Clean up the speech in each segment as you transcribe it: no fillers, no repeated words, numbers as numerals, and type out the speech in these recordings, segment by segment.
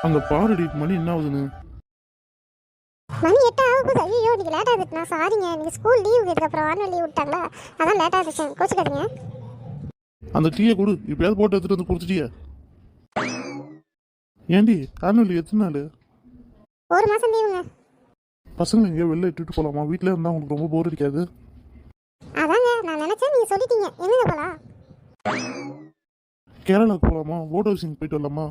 அங்க பாருடி மணி என்ன ஆகுதுன்னு. மணி 8 ஆக போகுது. ஐயோ இன்னைக்கு லேட் ஆகுது. நான் சாரிங்க, இன்னைக்கு ஸ்கூல் லீவ் இதுக்கப்புறம் ஆனுவல் லீவ் விட்டாங்களா, அதான் லேட் ஆகிடுச்சு, கோச்சுக்காதீங்க. அந்த டீயை கொடு, இப்பயாவது போட்டு எடுத்துட்டு வந்து கொடுத்துட்டியா? ஏண்டி ஆனுவல் எத்தனை நாள்? 1 மாசம் லீவுங்க. பசங்களை எங்கேயோ வெளில இட்டுட்டு போகலாமா? வீட்டில் இருந்தால் உங்களுக்கு ரொம்ப போர் அடிக்காது? அதாங்க நான் நினைச்சேன், நீங்க சொல்லிட்டீங்க. எங்க போலாம்? கேரளாவுக்கு போகலாமா? போட் ஹவுசிங் போயிட்டு வரலாமா?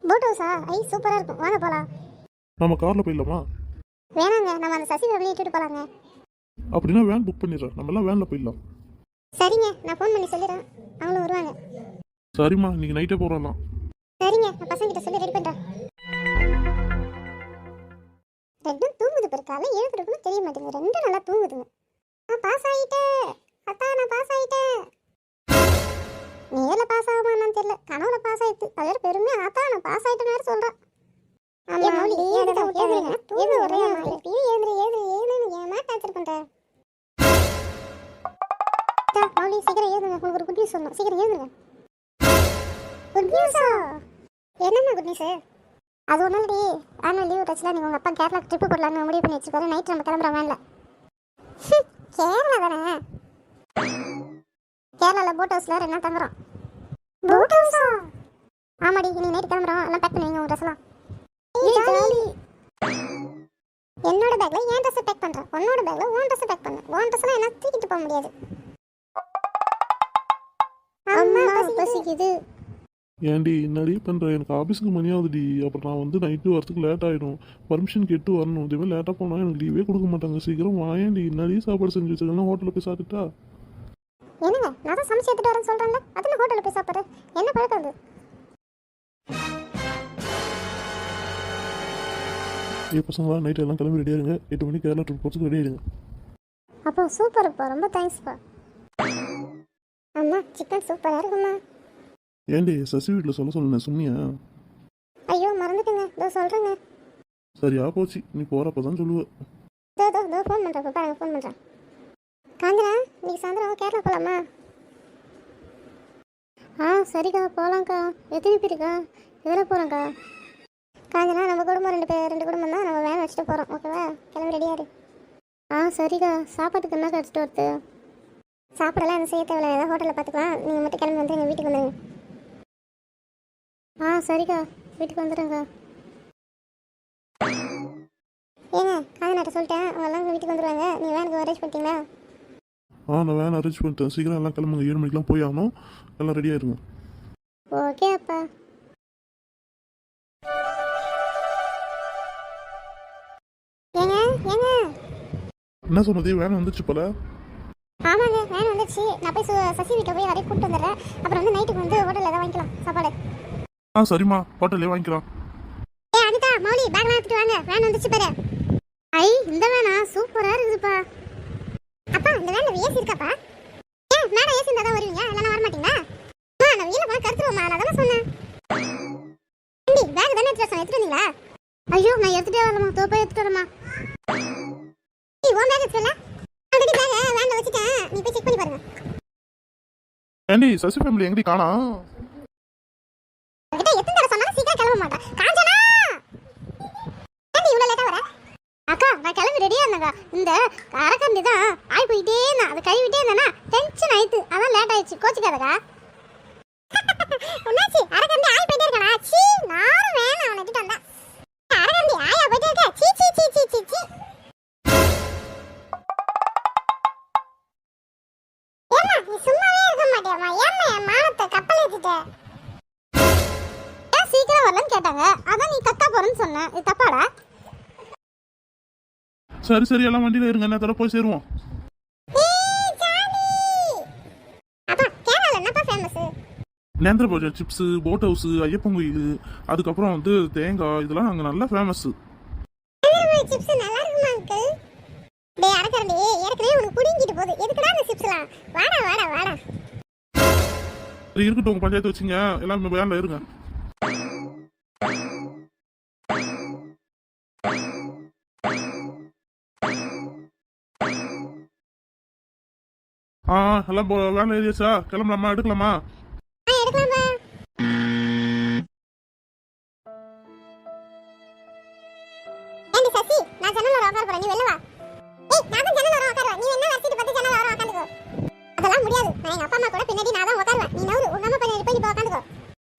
போட் ஹவுஸா? ஐ சூப்பரா இருக்கும், வாங்க போலாம். நம்ம காரில் போயிடலாமா? வேணாங்க, நம்ம அந்த சசி ஃபேமிலி இட்டுட்டு போலாங்க. அப்படின்னா வேன் புக் பண்ணிடுறேன், நம்ம எல்லாம் வேனில் போயிடலாம். சரிங்க, நான் ஃபோன் பண்ணி சொல்லிடுறேன், அவங்களும் வருவாங்க. சரிம்மா, இன்னைக்கு நைட்டே போகிறலாம். சரிங்க, நான் பசங்க கிட்ட சொல்லி ரெடி பண்றேன். ரெண்டும் தூங்குது பிறக்கால, எழுதுறதுன்னு தெரிய மாட்டேங்குது. ரெண்டும் நல்லா தூங்குதுங்க. நான் பாஸ் ஆயிட்டேன் அத்தா, நான் பாஸ் ஆயிட்டேன். நேரில் பாஸ் ஆகுமா என்னன்னு தெரியல, கனவுல பாஸ் ஆயிடுச்சு. அது வேற பெருமையா ஆத்தா நான் பாஸ் ஆயிட்டேன்னு சொல்றேன். அது ஒன்றும் ஆனுவல் லீவ் வச்சுலாம் நீங்கள் உங்கள் அப்பா கேரளாக்கு ட்ரிப்பு போடலான்னு முடிவு பண்ணி வச்சிருக்காரு. நைட் நம்ம கிளம்புறோம் வேன்ல. கேரளா தானே? கேரளாவில் போட் ஹவுஸில் 2 நாள் தங்குறோம். போட் ஹவுஸா? ஆமாடி, இன்னைக்கு நைட் கிளம்புறோம். எல்லாம் பேக் பண்ணுவீங்க உங்கள் ட்ரெஸ்லாம். என்னோட பேக்ல என் ட்ரெஸ் பேக் பண்றேன், உன்னோட பேக்ல உன் ட்ரெஸ் பேக் பண்ணு. உன் ட்ரெஸ்லாம் என்ன தூக்கிட்டு போக முடியாது. அம்மா பசிக்குது. ஏன்டி என்னடி பண்ணுற? எனக்கு ஆஃபீஸுக்கு மணி ஆகுதுடி. அப்புறம் நான் வந்து நைட்டு வரத்துக்கு லேட் ஆகிடும். பர்மிஷன் கேட்டு வரணும். இதுவே லேட்டாக போனால் எனக்கு லீவே கொடுக்க மாட்டாங்க. சீக்கிரம் வாயேண்டி. நிறைய சாப்பாடு செஞ்சு வச்சுக்கலாம், ஹோட்டலில் போய் சாப்பிட்டுட்டா? என்னங்க, நான் தான் சமைச்சு எடுத்துட்டு வரேன்னு சொல்கிறேன்ல, அதில் ஹோட்டலில் போய் சாப்பிட்றேன். என்ன பழக்கம் அது? பசங்களா நைட் எல்லாம் கிளம்பி ரெடியாக இருங்க. 8 மணிக்கு கேரளா ட்ரிப் போகிறதுக்கு ரெடி ஆகிடுங்க. அப்போ சூப்பர்ப்பா, ரொம்ப தேங்க்ஸ்ப்பா. அம்மா சிக்கன் சூப்பராக இருக்குமா? ஏண்டி சசி வீட்டில் சொன்னேன் சொன்னியா? ஐயோ மறந்துட்டுங்க, இதோ சொல்கிறேங்க. சரியா போச்சு, நீ போகிறப்ப தான் சொல்லுவேன். இதோ ஃபோன் பண்ணுறேன் பாருங்க, ஃபோன் பண்ணுறேன். காஞ்சனா, இன்னைக்கு சாயந்தரம் கேரளா போகலாமா? சரிக்கா போகலாங்க்கா. எத்தனை பேருக்கா? எதில் போகிறோங்க்கா? காஞ்சனா, நம்ம குடும்பம் 2 குடும்பம் தான். நம்ம வேன் வச்சுட்டு போகிறோம், ஓகேவா? கிளம்பி ரெடியாரு. சரிக்கா. சாப்பாட்டுக்கு என்ன கழிச்சிட்டு வருது? சாப்பிடலாம் என்ன செய்ய தேவையில்ல, ஏதாவது ஹோட்டலில் பார்த்துக்கலாம். நீங்கள் மட்டும் கிளம்பி வந்து எங்கள் வீட்டுக்கு வந்துடுங்க. சரிக்கா, வீட்டுக்கு வந்துடுங்க. ஏங்க, காஞ்சனாட்ட சொல்லிட்டேன், அவங்க எல்லாம் வீட்டுக்கு வந்துடுவாங்க. நீங்கள் வேனுக்கு அரேஞ்ச் பண்ணிட்டீங்களா? நான் வேன் அரேஞ்ச் பண்ணிட்டேன். சீக்கிரம் எல்லாம் கிளம்புங்க. 7 மணிக்கெலாம் போய் ஆகணும். எல்லாம் ரெடியாக இருங்க. ஓகே அப்பா. ஏங்க ஏங்க, என்ன சொன்னது? வேன் வந்துச்சு போல. ஆமாங்க வேன் வந்துச்சு. நான் போய் சசி வீட்டை போய் வரைக்கும் கூப்பிட்டு வந்துடுறேன். அப்புறம் வந்து நைட்டுக்கு வந்து ஹோட்டலில் தான் வாங்கிக்கலாம் சாப்பாடு. சரிம்மா, ஹோட்டல்லே வாங்கிக்கலாம். அனிதா, மௌலி, பேக்லாம் எடுத்துட்டு வாங்க, வேன் வந்துச்சு பாரு. இந்த வேனா சூப்பராக இருக்குதுப்பா. அப்பா இந்த வேனில் ஏசி இருக்காப்பா? மேடம் ஏசி இருந்தால் தான் வருவீங்க, இல்லைன்னா வர மாட்டீங்களா? நான் வீட்டில் போனால் கருத்துருவோம்மா, நான் தானே சொன்னேன். பேக் தானே எடுத்துட்டு வந்தீங்களா? ஐயோ நான் எடுத்துகிட்டே வரலாமா, தோப்பா எடுத்துட்டு வரமா. உன் பேக் எடுத்துல ஆல்ரெடி பேக் வேன்ல வச்சுட்டேன், நீ போய் செக் பண்ணி பாருங்க. ஏண்டி சசி ஃபேமிலி எங்கடி காணா? கிட்ட எத்தனை தடவை சொன்னாலும் சீக்கிரம் கிளம்ப மாட்டா. காஞ்சனா, ஏண்டி இவ்வளவு லேட்டா வர? அக்கா நான் கிளம்பி ரெடியா இருந்தேங்க. இந்த அரக்கண்டி தான் ஆய் போயிட்டே இருந்தா, அதை கழுவிட்டே இருந்தானா டென்ஷன் ஆயிடுச்சு, அதான் லேட் ஆயிடுச்சு. கோச்சிக்காதக்கா. உன்னாச்சு அரக்கண்டி ஆய் போயிட்டே இருக்கானா? சீ, நானும் வேணாம் அவனை கிட்ட வந்தா. அரக்கண்டி ஆயா போயிட்டே இருக்க. சீ சீ சீ சீ சீ சீ. ஏம்மா நீ சும்மாவே இருக்க மாட்டியாம்மா? ஏம்மா என் மானத்தை கப்பல் ஏத்திட்ட? ஏன் சீக்கிரம் வரலன்னு கேட்டாங்க, அதான் நீ கத்தா போறேன்னு சொன்னேன். இது தப்பாடா? சரி எல்லாம் வண்டியில் இருங்க, நேரத்தோட போய் சேருவோம். நேந்திர பஜா சிப்ஸு, போட் ஹவுஸு, ஐயப்பன் கோயில், அதுக்கப்புறம் வந்து தேங்காய், இதெல்லாம் அங்கே நல்லா ஃபேமஸ்ஸு. இருக்கட்டும், பஞ்சாயத்து வச்சுங்க, எல்லாம் வேன்ல இருங்க. எல்லாம் வேன்ல ஏறியாச்சா? கிளம்பலாமா? எடுக்கலாமா? சசி நான் ஜன்னல் ஓரம் உட்கார போறேன், நீ வெளில வா. ஏய் நான் தான் ஜன்னல் ஓரம் உட்காருவேன், நீ என்ன வச்சிட்டு பார்த்து ஜன்னல் ஓரம் உட்காந்துக்கோ. அதெல்லாம் முடியாது, நான் எங்க அப்பா அம்மா கூட பின்னாடி நான் தான் உட்காருவேன், நீ நவுரு உங்க அம்மா பின்னாடி போய் உட்காந்துக்கோ.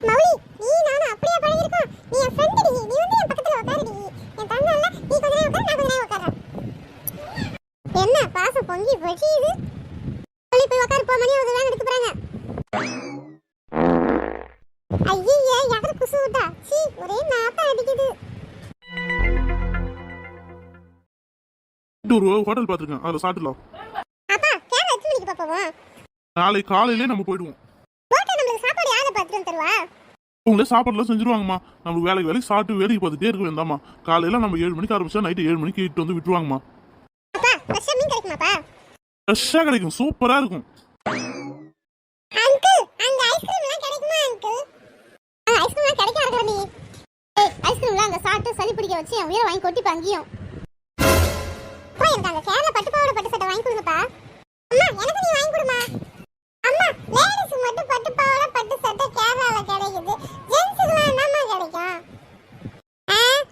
மௌலி நீ நானும் அப்படியே பழகிருக்கோம், நீ என் ஃப்ரெண்ட் டி, நீ வந்து என் பக்கத்துல உட்காருடி, என் தங்கல்ல நீ கொஞ்ச நேரம் உட்காரு, நான் கொஞ்ச நேரம் உட்காரேன். என்ன பாசம் பொங்கி வச்சியுது. மௌலி போய் உட்காரு போ, மணி ஒரு வேன் எடுத்து போறாங்க. ஐயே யாரு குசு விட்டா, சீ ஒரே நாத்தம் அடிக்குது. ஒரு ஹோட்டல் பார்த்துருக்கேன், அதில் சாப்பிடலாம். அப்பா கேரளா எத்தனை மணிக்கு போவோம்? நாளைக்கு காலையிலே நம்ம போயிடுவோம். ஹோட்டல் நம்மளுக்கு சாப்பாடு யாரை பார்த்துட்டு தருவா? உங்களே சாப்பாடுலாம் செஞ்சுருவாங்கம்மா. நம்மளுக்கு வேலைக்கு சாப்பிட்டு வேலைக்கு பார்த்துட்டே இருக்க வேண்டாமா. காலையில் நம்ம 7 மணிக்கு ஆரம்பிச்சா நைட்டு 7 மணிக்கு இட்டு வந்து விட்டுருவாங்கம்மா. அப்பா ஃப்ரெஷ்ஷாக மீன் கிடைக்குமாப்பா? ஃப்ரெஷ்ஷாக கிடைக்கும், சூப்பராக இருக்கும். அங்கிள் அங்க ஐஸ்கிரீம்லாம் கிடைக்குமா அங்கிள்? ஐஸ்கிரீம்லாம் கிடைக்க இருக்கறடி. ஐஸ்கிரீம்லாம் அங்க சாப்பிட்டு சளி பிடிக்க வச்சு என் உயிரை வாங்கி கொட்டிப்பா அங்கேயும். அப்பா எனக்கு அந்த கேரளா பட்டு பாவாடை பட்டு சட்டை வாங்கி கொடுங்கப்பா. அம்மா எனக்கு நீ வாங்கி கொடுமா. அம்மா லேடிஸ் மட்டும் பட்டு பாவாடை பட்டு சட்டை கேரளால கிடைக்குது, ஜென்ஸுக்குலாம் என்னம்மா கிடைக்கும்?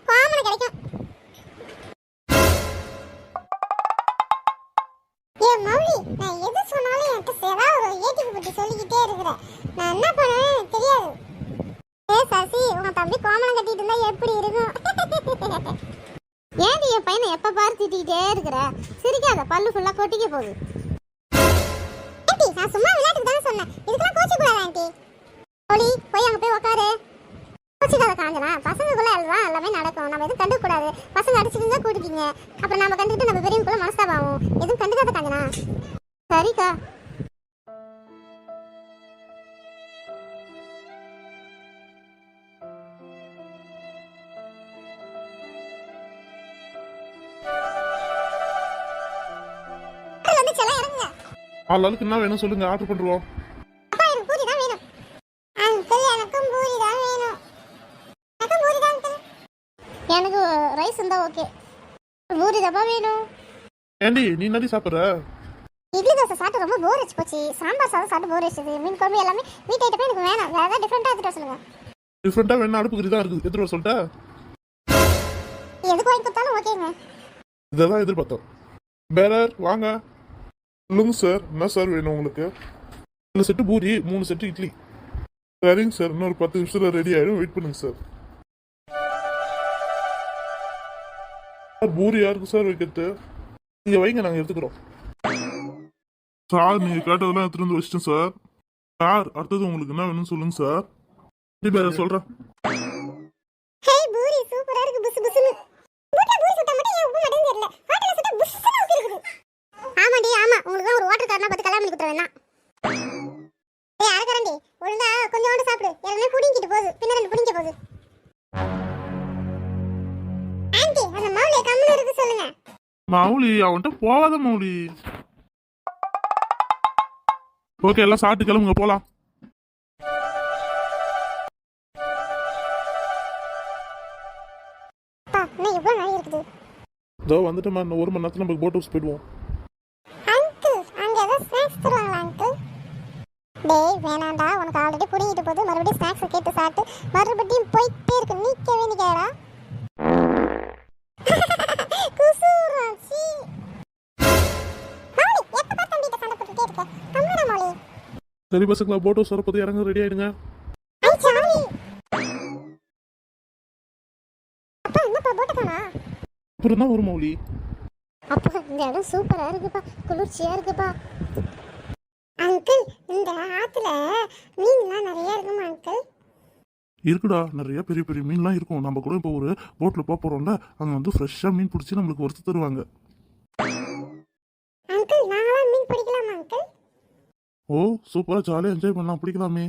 காமன் கிடைக்கும். ஏ மௌலி நான் எது சொன்னாலும் என்கிட்ட சேரா ஒரு ஏடிக்கு பற்றி சொல்லிக்கிட்டே இருக்கிறேன், நான் என்ன பண்ணுவேன்னு எனக்கு தெரியாது. ஏ சசி உங்க தம்பி கோமலம் கட்டிட்டு இருந்தா எப்படி இருக்கும்? ஏன்டி என் பையனை எப்ப பாரு திட்டிகிட்டே இருக்கிற? சிரிக்காத, பல்லு ஃபுல்லா கொட்டிக்க போகுது. ஆண்டி நான் சும்மா விளையாட்டுக்கு தானே சொன்னேன், இதுக்கெல்லாம் கோச்சு கூடாது ஆண்டி. மௌலி போய் அங்க போய் உட்காரு. கோச்சுக்காத காஞ்சனா, பசங்களுக்குள்ள எல்லாம் எல்லாமே நடக்கும், நம்ம எதுவும் கண்டுக்க கூடாது. பசங்க அடிச்சுட்டு இருந்தா கூட்டிட்டீங்க, அப்புறம் நம்ம கண்டுக்கிட்டு நம்ம பெரியவங்களுக்குள்ள மனஸ்தாபம் ஆகும். எதுவும் கண்டுக்காத காஞ்சனா. சரிக்கா. ஆளுக்கு என்ன வேணும் சொல்லுங்க, ஆர்டர் பண்ணுவோம். அப்பா எனக்கு பூரி தான் வேணும். அங்கிள் எனக்கும் பூரி தான் வேணும். எனக்கும் பூரி தான் அங்கிள். எனக்கு ரைஸ் இருந்தா ஓகே. பூரி தான் வேணும். ஏண்டி நீ என்னடி சாப்பிட்ற? இட்லி தோசை சாப்பிட்டு ரொம்ப போர் அடிச்சு போச்சு, சாம்பார் சாதம் சாப்பிட்டு போர் அடிச்சது, மீன் குழம்பு எல்லாமே வீட்டு ஐட்டமே எனக்கு வேணாம், வேற ஏதாவது டிஃப்ரெண்டா எடுத்துட்டு சொல்லுங்க. டிஃப்ரெண்டா வேணா அடுப்பு கறி தான் இருக்குது, எடுத்துட்டு வர சொல்லிட்டா? எதுக்கு வாங்கி கொடுத்தாலும் ஓகேங்க. இதெல்லாம் எதிர்பார்த்தோம். பேரர் வாங்க. சொல்லுங்க சார், என்ன சார் வேணும் உங்களுக்கு? 4 செட்டு பூரி, 3 செட்டு இட்லி. சரிங்க சார், இன்னொரு 10 நிமிஷத்தில் ரெடி ஆகிடும், வெயிட் பண்ணுங்க சார். பூரி யாருக்கு சார் வைக்கிறது? நீங்கள் வைங்க, நாங்கள் எடுத்துக்கிறோம். சார் நீங்கள் கேட்டதெல்லாம் எடுத்துகிட்டு வந்து வச்சிட்டேன் சார். சார் அடுத்தது உங்களுக்கு என்ன வேணும்னு சொல்லுங்க சார். பேர சொல்கிறேன். ஹே பூரி சூப்பரா இருக்கு, புஸ் புஸ்னு. வீட்ல பூரி சுட்டா மட்டும் ஏன் உப்பு மட்டும் தெரியல, ஹோட்டல்ல சுட்டா புஸ்னு ஊத்தி இருக்குது. ஆமாடி ஆமா, உங்களுக்கு தான் ஒரு வாட்டர் காரனா பார்த்து கல்யாணம் பண்ணி கொடுத்துறேன். ஏய் அரக்கரண்டி ஒழுங்கா கொஞ்சோண்டு சாப்பிடு, எல்லாமே புடிங்கிட்டு போகுது, பின்ன 2 புடிங்க போகுது. ஆண்டி அந்த மௌலி கம்முனு இருக்கு சொல்லுங்க. மௌலி அவன்கிட்ட போவாத மௌலி. ஓகே எல்லாம் சாப்பிட்டு கிளம்புங்க போலாம். அப்பா இன்னும் எவ்வளவு நாள் இருக்குது? இதோ வந்துட்டோமா, இன்னும் 1 மணி நேரத்தில் நம்ம போட் ஹவுஸ் போயிடுவோம். அங்கிள் அங்க ஏதோ ஸ்நாக்ஸ் தருவாங்களா அங்கிள்? டேய் வேணாண்டா, உனக்கு ஆல்ரெடி புடிங்கிட்டு போகுது, மறுபடியும் ஸ்நாக்ஸ் கேட்டு சாப்பிட்டு மறுபடியும் போயிட்டே இருக்கு, நீக்கவே நிக்கடா. குசூராச்சி மௌலி எப்ப பார்த்து தம்பிட்ட சண்டை போட்டுட்டே இருக்க, கம்முடா மௌலி. சரி பசங்களா, போட் ஹவுஸ் வரப்போது இறங்க, ரெடி ஆயிடுங்க. ஐ சாமி அப்பா என்னப்பா போட்டுக்கானா? அப்புறம் தான் ஒரு மௌலி. அப்பா இந்த இடம் சூப்பரா இருக்குப்பா, குளிர்ச்சியா இருக்குப்பா. அங்கிள் இந்த ஆத்துல மீன்லாம் நிறைய இருக்குமா அங்கிள்? இருக்குடா, நிறைய பெரிய பெரிய மீன்லாம் இருக்கும். நம்ம கூட இப்போ ஒரு போட்டில் போக போகிறோம்ல, அங்கே வந்து ஃப்ரெஷ்ஷாக மீன் பிடிச்சி நம்மளுக்கு ஒருத்தர் தருவாங்க. அங்கிள் நாங்களாம் மீன் பிடிக்கலாமா அங்கிள்? ஓ சூப்பராக ஜாலியாக என்ஜாய் பண்ணலாம், பிடிக்கலாமே.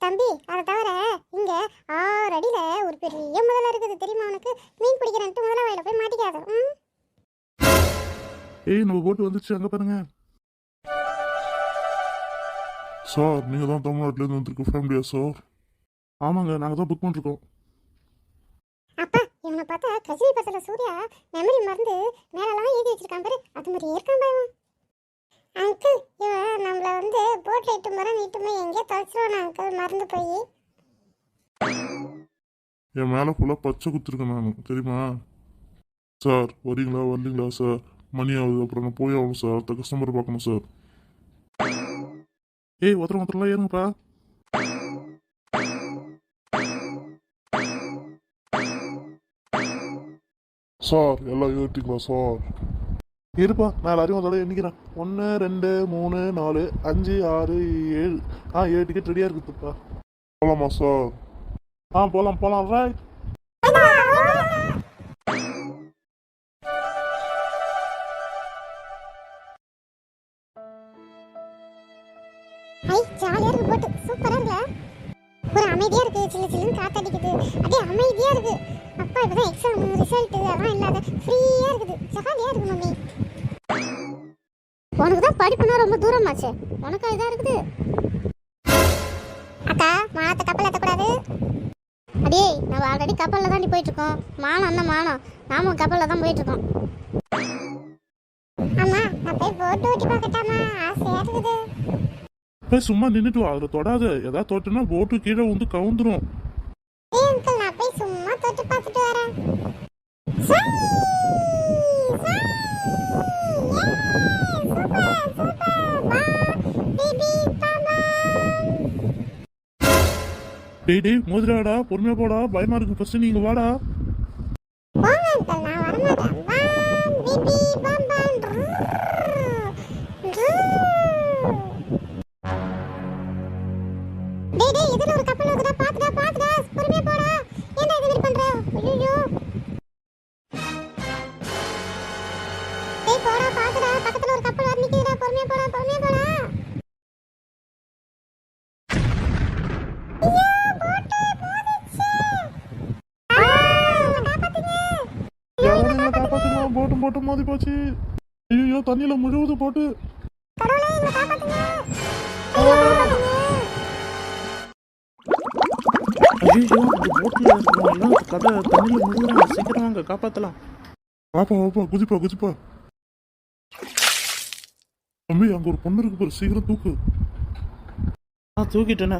தம்பி அதை தவிர இங்க 6 அடியில ஒரு பெரிய முதல்ல இருக்குது தெரியுமா உனக்கு? மீன் பிடிக்கிறேன்ட்டு முதல்ல வயல போய் மாட்டிக்காத. ஏய் நம்ம போட்டு வந்துச்சு, அங்கே பாருங்க. சார் நீங்கள் தான் தமிழ்நாட்டிலேருந்து வந்திருக்க ஃபேமிலியா சார்? ஆமாங்க, நாங்கள் தான் புக் பண்ணிருக்கோம். அப்பா இவனை பார்த்தா கஜினி பசல சூர்யா மெமரி மறந்து மேலெல்லாம் எழுதி வச்சிருக்கான் பாரு, அது மாதிரி இருக்கான் பாரு. அங்கிள் இவன் நம்மள வந்து போட்ல இட்டு மரம் நீட்டுமே எங்கேயோ தொலைச்சிருவானா அங்கிள், மறந்து போய். என் மேலே ஃபுல்லாக பச்சை குத்துருக்கேன் நான், தெரியுமா? சார் வரீங்களா வரலீங்களா சார்? மணி ஆகுது, அப்புறம் நான் போய் ஆகணும் சார். அடுத்த கஸ்டமர் பார்க்கணும் சார். ஏய் ஒருத்தரெல்லாம் ஏறுங்கப்பா. சார் எல்லாம் ஏறிட்டீங்களா சார்? இருப்பா, நான் எல்லாரையும் அதோட எண்ணிக்கிறேன். 1 2 3 4 5 6 7. 7 டிக்கெட் ரெடியாக இருக்குதுப்பா. போகலாமா சார்? போகலாம் போகலாம். ரைட். ஐ ஜாலியா இருக்கு போட்டு, சூப்பரா இருக்குல. ஒரு அமைதியா இருக்கு, சில்லு சில்லுன்னு காத்தடிக்குது, அப்படியே அமைதியா இருக்கு. அப்பா இப்பதான் எக்ஸாம் ரிசல்ட் அதெல்லாம் இல்லாத ஃப்ரீயா இருக்குது, ஜாலியா இருக்கு மம்மி. உனக்கு தான் படிப்புனா ரொம்ப தூரமாச்சே, உனக்கு இதா இருக்குது. அக்கா மானத்தை கப்பல் ஏற்றக்கூடாது. அடே நம்ம ஆல்ரெடி கப்பலில் தாண்டி போயிட்டு இருக்கோம். மானம் என்ன மானம், நாமும் கப்பலில் தான் போயிட்டு இருக்கோம். அம்மா நான் போய் போட்டு ஓட்டி பார்க்கட்டாமா, ஆசையா இருக்குது. போய் சும்மா நின்றுட்டு வா, அதில் தொடாத. ஏதாவது தொட்டுனா போட்டு கீழே வந்து கவுந்துரும். ஏய் அங்கிள், நான் போய் சும்மா தொட்டு பார்த்துட்டு வரேன். டேய் டேய் மோதிராடா, பொறுமையா போடா, பயமா இருக்கு. ஃபர்ஸ்ட் நீங்க வாடா. இதுல ஒரு கப்பல் வருதுடா, பாத்துடா பாத்துடா, பொறுமையா போடா. ஏன்டா இது மாதிரி பண்ற? ஐயோ டேய் போடா, பாத்துடா, பக்கத்துல ஒரு கப்பல் வந்து நிக்குதுடா, பொறுமையா போடா பொறுமையா போடா. யாராவது காப்பாத்துங்க, போட்டு மோதி போச்சு. ஐயோ தண்ணியில முழுவது போட்டு. கடவுளே என்ன காப்பாத்துங்க. ஐயோ இந்த போட்டில் இருக்கிறவங்கலாம் கதை தண்ணியில் முழுகிறாங்க. சீக்கிரம் வாங்க, காப்பாற்றலாம். வாப்பா குதிப்பா. தம்பி அங்க ஒரு பொண்ணு இருக்கு பாரு, சீக்கிரம் தூக்கு. தூக்கிட்டேண்ணே.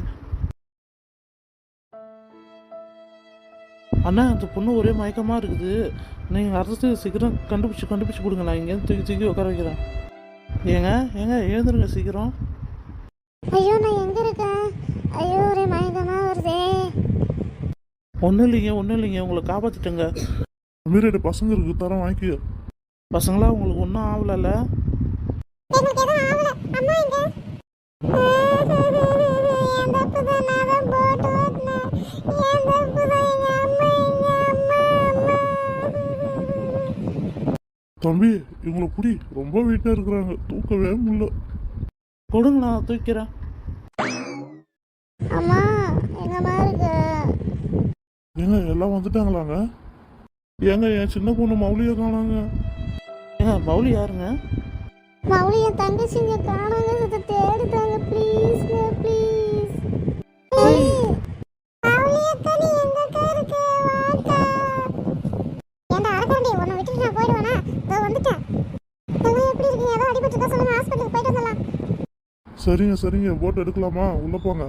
அண்ணா அந்த பொண்ணு ஒரே மயக்கமாக இருக்குது. நீங்கள் அரசு சீக்கிரம் கண்டுபிடிச்சி கொடுங்களா. இங்கேருந்து தூக்கி உட்கார வைக்கிறேன். ஏங்க எழுந்துருங்க சீக்கிரம். ஐயோ நான் எங்க இருக்கேன்? ஐயோ ஒரே மயக்கமா வருதே. ஒன்றும் இல்லைங்க உங்களை காப்பாற்றிட்டேங்க. மீறி பசங்க இருக்கு, தரம் வாங்கிக்க. பசங்களா உங்களுக்கு ஒன்றும் ஆகலைல்ல? எனக்கு எதுவும் ஆகல. அம்மா எங்க? என் தப்பு தான், நான் தான் போட்டு ஓட்டுனேன். என் தப்பு தான். எங்க அம்மா எங்க? அம்மா. தம்பி இவங்களை புடி, ரொம்ப வீட்டா இருக்கிறாங்க, தூக்கவே முடியல. கொடுங்க, நான் தூக்கிறேன். அம்மா எங்கம்மா இருக்கு? ஏங்க எல்லாம் வந்துட்டாங்களாங்க? ஏங்க என் சின்ன பொண்ணு மௌலியை காணாங்க. மௌலி யாருங்க? மௌலி என் தங்கச்சிங்க காணாங்க, அதை தேடுதாங்க. Please please. மௌலி அக்கா நீ எங்கக்கா இருக்க? வாக்கா. ஏன்டா அரக்கண்டி, உன்னை விட்டுட்டு நான் போயிடுவேனா? இதோ வந்துட்டேன். எங்க எப்படி இருக்கீங்க? ஏதோ அடிபட்டுருக்கா சொல்லுங்க, ஹாஸ்பிட்டலுக்கு போயிட்டு வந்துடலாம். சரிங்க போட் எடுக்கலாமா? உள்ள போங்க.